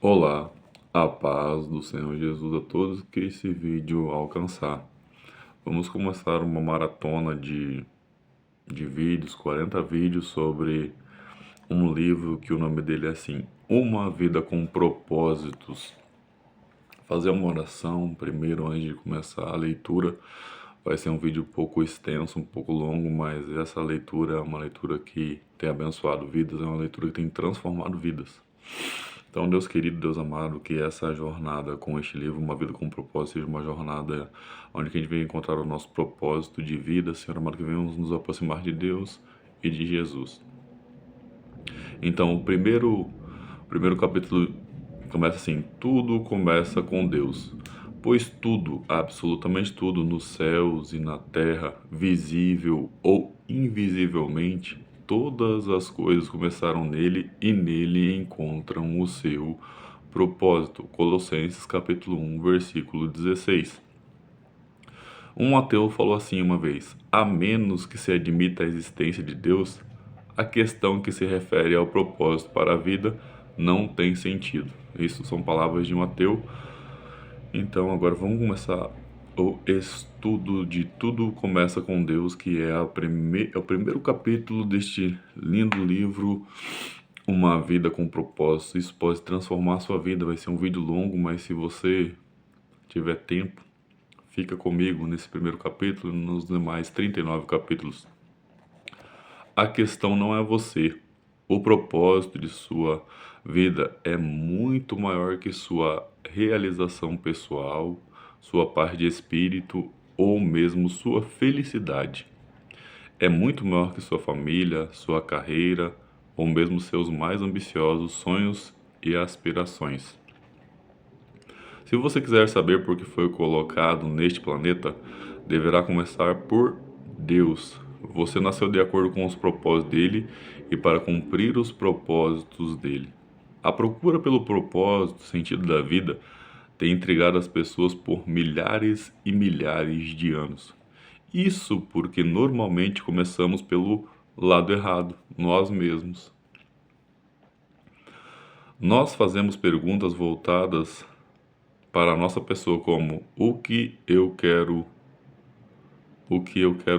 Olá, a paz do Senhor Jesus a todos que esse vídeo alcançar. Vamos começar uma maratona de vídeos, 40 vídeos sobre um livro que o nome dele é assim, Uma Vida com Propósitos. Fazer uma oração primeiro antes de começar a leitura. Vai ser um vídeo um pouco extenso, um pouco longo, mas essa leitura é uma leitura que tem abençoado vidas, é uma leitura que tem transformado vidas. Então, Deus querido, Deus amado, que essa jornada com este livro, Uma Vida com Propósito, seja uma jornada onde a gente venha encontrar o nosso propósito de vida, Senhor amado, que venhamos nos aproximar de Deus e de Jesus. Então, o primeiro capítulo começa assim: tudo começa com Deus. Pois tudo, absolutamente tudo, nos céus e na terra, visível ou invisivelmente, todas as coisas começaram nele e nele encontram o seu propósito. Colossenses capítulo 1, versículo 16. Um ateu falou assim uma vez: a menos que se admita a existência de Deus, a questão que se refere ao propósito para a vida não tem sentido. Isso são palavras de um ateu. Então agora vamos começar o estudo de Tudo Começa com Deus, que é o primeiro capítulo deste lindo livro, Uma Vida com Propósito. Isso pode transformar a sua vida, vai ser um vídeo longo, mas se você tiver tempo, fica comigo nesse primeiro capítulo e nos demais 39 capítulos. A questão não é você. O propósito de sua vida é muito maior que sua realização pessoal, sua paz de espírito ou mesmo sua felicidade. É muito maior que sua família, sua carreira ou mesmo seus mais ambiciosos sonhos e aspirações. Se você quiser saber por que foi colocado neste planeta, deverá começar por Deus. Você nasceu de acordo com os propósitos dele e para cumprir os propósitos dele. A procura pelo propósito, sentido da vida, tem intrigado as pessoas por milhares e milhares de anos. Isso porque normalmente começamos pelo lado errado, nós mesmos. Nós fazemos perguntas voltadas para a nossa pessoa como: o que eu quero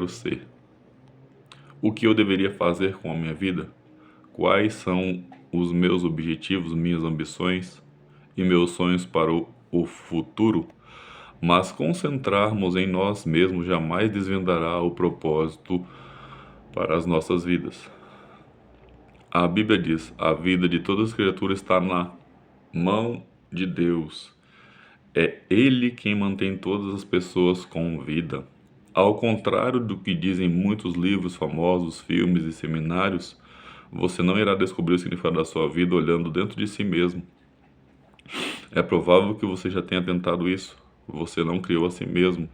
ser? O que eu deveria fazer com a minha vida? Quais são os meus objetivos, minhas ambições e meus sonhos para o futuro? Mas concentrarmos em nós mesmos jamais desvendará o propósito para as nossas vidas. A Bíblia diz: a vida de todas as criaturas está na mão de Deus. É Ele quem mantém todas as pessoas com vida. Ao contrário do que dizem muitos livros famosos, filmes e seminários, você não irá descobrir o significado da sua vida olhando dentro de si mesmo. É provável que você já tenha tentado isso. Você não criou a si mesmo.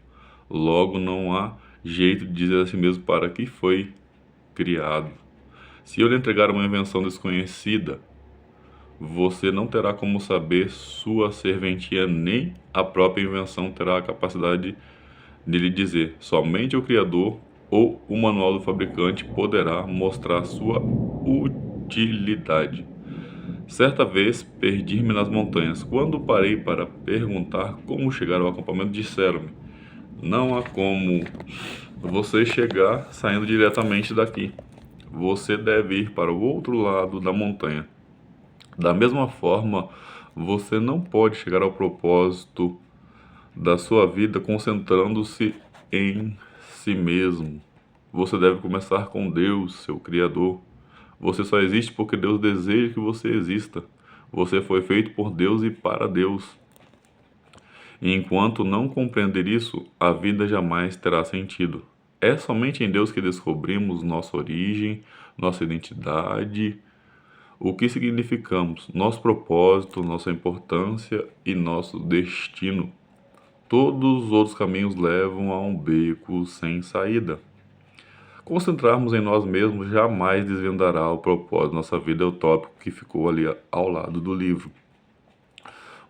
Logo, não há jeito de dizer a si mesmo para que foi criado. Se eu lhe entregar uma invenção desconhecida, você não terá como saber sua serventia, nem a própria invenção terá a capacidade de lhe dizer. Somente o Criador ou o manual do fabricante poderá mostrar sua utilidade. Certa vez perdi-me nas montanhas. Quando parei para perguntar como chegar ao acampamento, disseram-me: não há como você chegar saindo diretamente daqui. Você deve ir para o outro lado da montanha. Da mesma forma, você não pode chegar ao propósito da sua vida concentrando-se em si mesmo. Você deve começar com Deus, seu Criador. Você só existe porque Deus deseja que você exista. Você foi feito por Deus e para Deus. E enquanto não compreender isso, a vida jamais terá sentido. É somente em Deus que descobrimos nossa origem, nossa identidade, o que significamos, nosso propósito, nossa importância e nosso destino. Todos os outros caminhos levam a um beco sem saída. Concentrarmos em nós mesmos jamais desvendará o propósito da nossa vida, é o tópico que ficou ali ao lado do livro.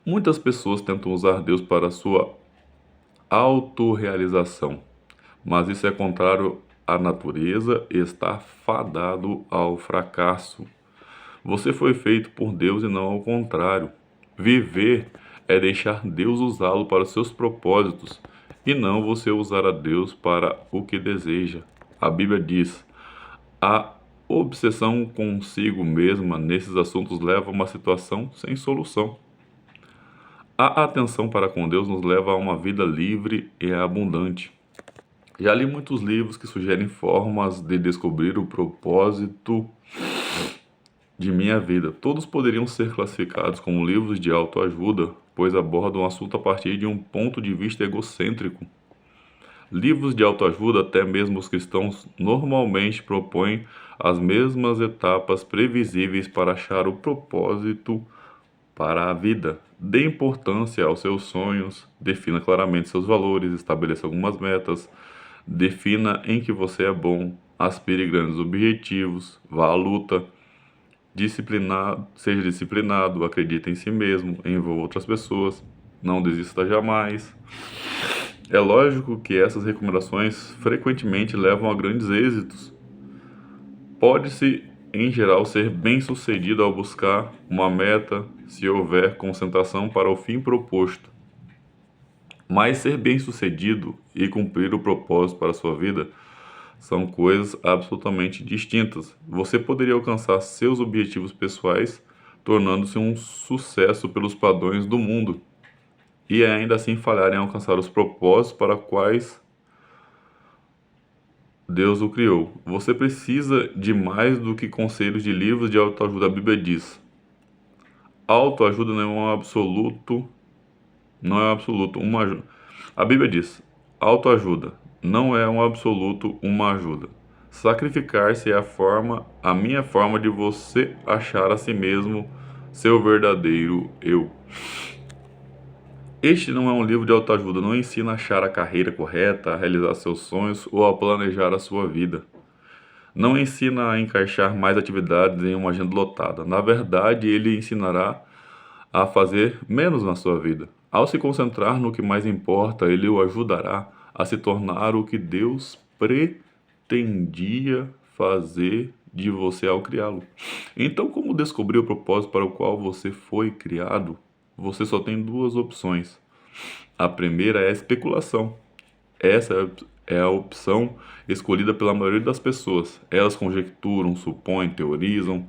Muitas pessoas tentam usar Deus para sua autorrealização, mas isso é contrário à natureza e está fadado ao fracasso. Você foi feito por Deus e não ao contrário. Viver é deixar Deus usá-lo para os seus propósitos e não você usar a Deus para o que deseja. A Bíblia diz: a obsessão consigo mesma nesses assuntos leva a uma situação sem solução. A atenção para com Deus nos leva a uma vida livre e abundante. Já li muitos livros que sugerem formas de descobrir o propósito de minha vida. Todos poderiam ser classificados como livros de autoajuda, pois abordam o assunto a partir de um ponto de vista egocêntrico. Livros de autoajuda, até mesmo os cristãos, normalmente propõem as mesmas etapas previsíveis para achar o propósito para a vida. Dê importância aos seus sonhos, defina claramente seus valores, estabeleça algumas metas, defina em que você é bom, aspire grandes objetivos, vá à luta. Seja disciplinado, acredite em si mesmo, envolva outras pessoas, não desista jamais. É lógico que essas recomendações frequentemente levam a grandes êxitos. Pode-se, em geral, ser bem-sucedido ao buscar uma meta se houver concentração para o fim proposto. Mas ser bem-sucedido e cumprir o propósito para a sua vida são coisas absolutamente distintas. Você poderia alcançar seus objetivos pessoais tornando-se um sucesso pelos padrões do mundo e ainda assim falhar em alcançar os propósitos para os quais Deus o criou. Você precisa de mais do que conselhos de livros de autoajuda. A Bíblia diz: autoajuda não é um absoluto, não é um absoluto uma ajuda. A Bíblia diz: autoajuda não é um absoluto uma ajuda. Sacrificar-se é a minha forma de você achar a si mesmo seu verdadeiro eu. Este não é um livro de autoajuda, não ensina a achar a carreira correta, a realizar seus sonhos ou a planejar a sua vida. Não ensina a encaixar mais atividades em uma agenda lotada. Na verdade, ele ensinará a fazer menos na sua vida. Ao se concentrar no que mais importa, ele o ajudará a se tornar o que Deus pretendia fazer de você ao criá-lo. Então, como descobrir o propósito para o qual você foi criado? Você só tem duas opções. A primeira é a especulação. Essa é a opção escolhida pela maioria das pessoas. Elas conjecturam, supõem, teorizam.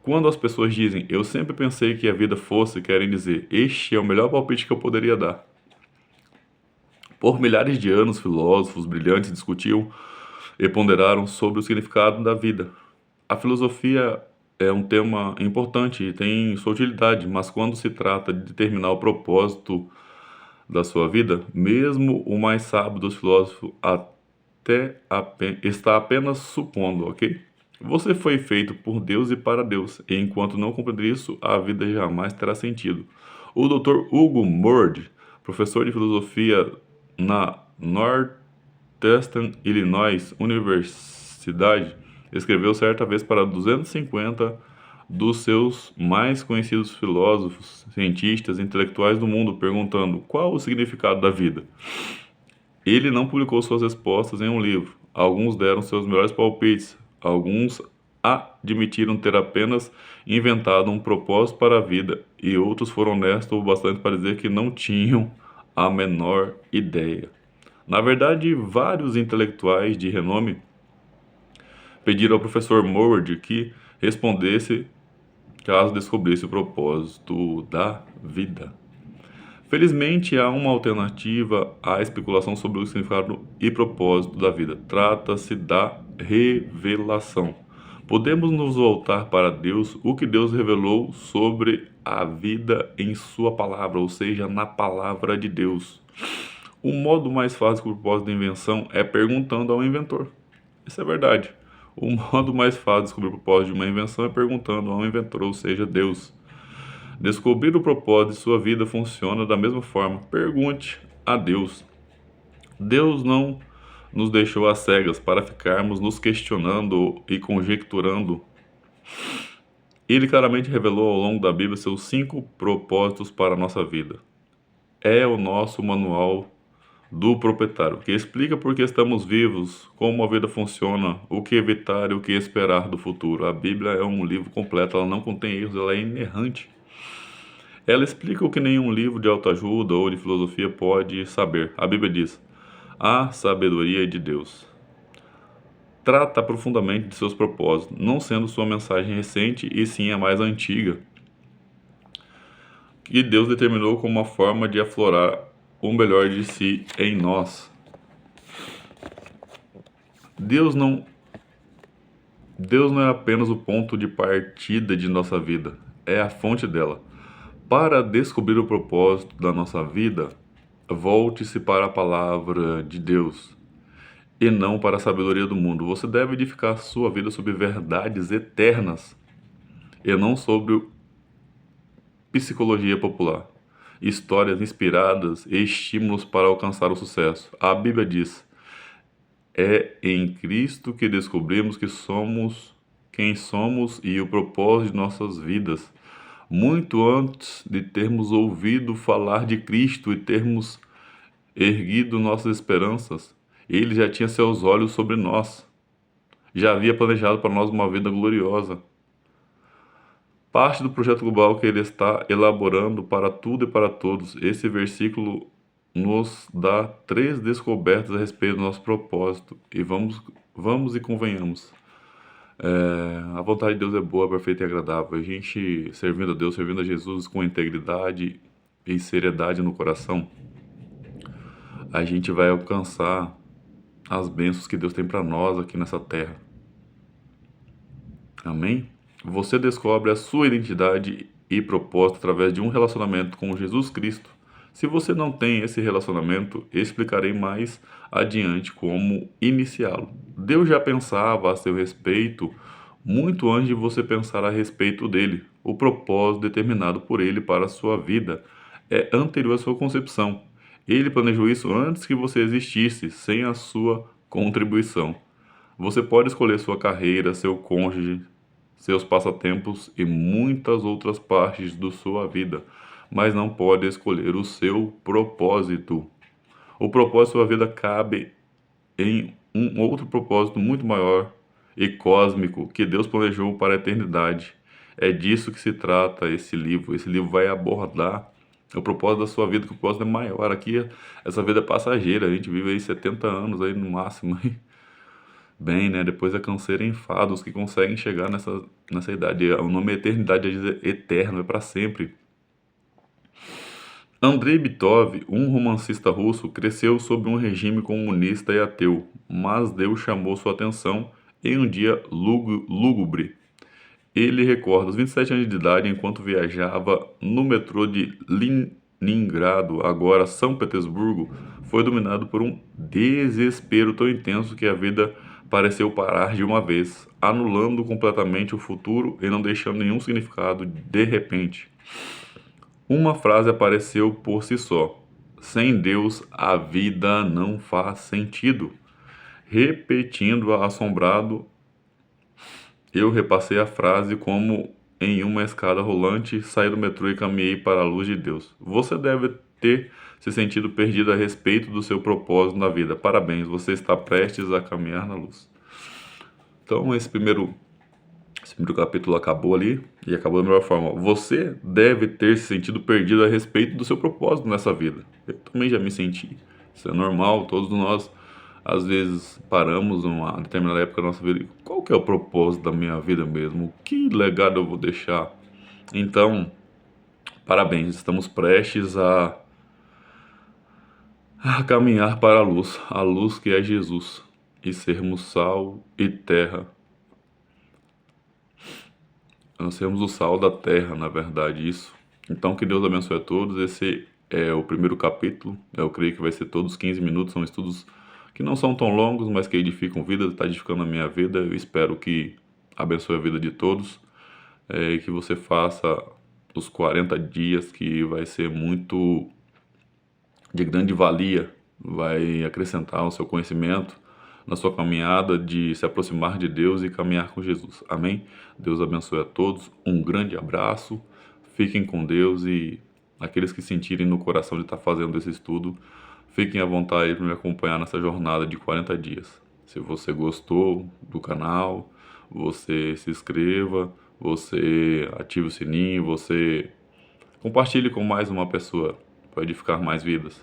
Quando as pessoas dizem, eu sempre pensei que a vida fosse, querem dizer, este é o melhor palpite que eu poderia dar. Por milhares de anos, filósofos brilhantes discutiam e ponderaram sobre o significado da vida. A filosofia é um tema importante e tem sua utilidade, mas quando se trata de determinar o propósito da sua vida, mesmo o mais sábio dos filósofos está apenas supondo, ok? Você foi feito por Deus e para Deus, e enquanto não compreender isso, a vida jamais terá sentido. O Dr. Hugo Mord, professor de filosofia na Northeastern Illinois Universidade, escreveu certa vez para 250 dos seus mais conhecidos filósofos, cientistas, intelectuais do mundo, perguntando qual o significado da vida. Ele não publicou suas respostas em um livro. Alguns deram seus melhores palpites, alguns admitiram ter apenas inventado um propósito para a vida, e outros foram honestos o bastante para dizer que não tinham a menor ideia. Na verdade, vários intelectuais de renome pediram ao professor Mord que respondesse caso descobrisse o propósito da vida. Felizmente, há uma alternativa à especulação sobre o significado e propósito da vida. Trata-se da revelação. Podemos nos voltar para Deus, o que Deus revelou sobre a vida em Sua palavra, ou seja, na palavra de Deus. O modo mais fácil com o propósito da invenção é perguntando ao inventor. Isso é verdade. O modo mais fácil de descobrir o propósito de uma invenção é perguntando ao inventor, ou seja, Deus. Descobrir o propósito de sua vida funciona da mesma forma. Pergunte a Deus. Deus não nos deixou às cegas para ficarmos nos questionando e conjecturando. Ele claramente revelou ao longo da Bíblia seus 5 propósitos para a nossa vida. É o nosso manual do proprietário, que explica por que estamos vivos, como a vida funciona, o que evitar e o que esperar do futuro. A Bíblia é um livro completo, ela não contém erros, ela é inerrante. Ela explica o que nenhum livro de autoajuda ou de filosofia pode saber. A Bíblia diz: a sabedoria de Deus. Trata profundamente de seus propósitos, não sendo sua mensagem recente e sim a mais antiga, que Deus determinou como uma forma de aflorar o melhor de si em nós. Deus não, Deus não é apenas o ponto de partida de nossa vida, é a fonte dela. Para descobrir o propósito da nossa vida, volte-se para a palavra de Deus e não para a sabedoria do mundo. Você deve edificar sua vida sobre verdades eternas e não sobre psicologia popular, histórias inspiradas e estímulos para alcançar o sucesso. A Bíblia diz: é em Cristo que descobrimos que somos quem somos e o propósito de nossas vidas. Muito antes de termos ouvido falar de Cristo e termos erguido nossas esperanças, Ele já tinha seus olhos sobre nós. Já havia planejado para nós uma vida gloriosa. Parte do projeto global que Ele está elaborando para tudo e para todos. Esse versículo nos dá 3 descobertas a respeito do nosso propósito. E vamos e convenhamos. A vontade de Deus é boa, perfeita e agradável. A gente servindo a Deus, servindo a Jesus com integridade e seriedade no coração, a gente vai alcançar as bênçãos que Deus tem para nós aqui nessa terra. Amém? Você descobre a sua identidade e propósito através de um relacionamento com Jesus Cristo. Se você não tem esse relacionamento, explicarei mais adiante como iniciá-lo. Deus já pensava a seu respeito muito antes de você pensar a respeito dele. O propósito determinado por ele para a sua vida é anterior à sua concepção. Ele planejou isso antes que você existisse, sem a sua contribuição. Você pode escolher sua carreira, seu cônjuge, seus passatempos e muitas outras partes da sua vida, mas não pode escolher o seu propósito. O propósito da sua vida cabe em um outro propósito muito maior e cósmico que Deus planejou para a eternidade. É disso que se trata esse livro. Esse livro vai abordar o propósito da sua vida, que o propósito é maior. Aqui, essa vida é passageira, a gente vive aí 70 anos aí no máximo. Bem, né? Depois é canseira e enfado os que conseguem chegar nessa idade. O nome é eternidade, é eterno, é para sempre. Andrei Bitov, um romancista russo, cresceu sob um regime comunista e ateu, mas Deus chamou sua atenção em um dia lúgubre. Ele recorda os 27 anos de idade enquanto viajava no metrô de Leningrado, agora São Petersburgo, foi dominado por um desespero tão intenso que a vida pareceu parar de uma vez, anulando completamente o futuro e não deixando nenhum significado de repente. Uma frase apareceu por si só: sem Deus a vida não faz sentido. Repetindo-a assombrado, eu repassei a frase como em uma escada rolante, saí do metrô e caminhei para a luz de Deus. Você deve ter se sentido perdido a respeito do seu propósito na vida. Parabéns, você está prestes a caminhar na luz. Então, esse primeiro capítulo acabou ali e acabou da melhor forma. Você deve ter se sentido perdido a respeito do seu propósito nessa vida. Eu também já me senti. Isso é normal, todos nós às vezes paramos numa determinada época da nossa vida. Qual que é o propósito da minha vida mesmo? Que legado eu vou deixar? Então, parabéns, estamos prestes a caminhar para a luz que é Jesus, e sermos sal e terra. Nós sermos o sal da terra, na verdade, isso. Então, que Deus abençoe a todos. Esse é o primeiro capítulo. Eu creio que vai ser todos 15 minutos. São estudos que não são tão longos, mas que edificam vidas. Está edificando a minha vida. Eu espero que abençoe a vida de todos. E que você faça os 40 dias, que vai ser muito de grande valia. Vai acrescentar o seu conhecimento na sua caminhada de se aproximar de Deus e caminhar com Jesus. Amém? Deus abençoe a todos. Um grande abraço. Fiquem com Deus e aqueles que sentirem no coração de estar fazendo esse estudo, fiquem à vontade para me acompanhar nessa jornada de 40 dias. Se você gostou do canal, você se inscreva, você ative o sininho, você Compartilhe com mais uma pessoa para edificar mais vidas.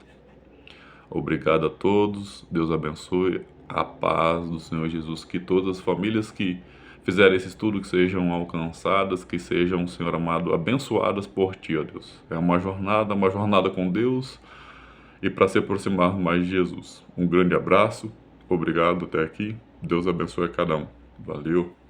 Obrigado a todos, Deus abençoe, a paz do Senhor Jesus, que todas as famílias que fizerem esse estudo que sejam alcançadas, que sejam, Senhor amado, abençoadas por Ti, ó Deus. É uma jornada com Deus e para se aproximar mais de Jesus. Um grande abraço, obrigado até aqui, Deus abençoe a cada um. Valeu!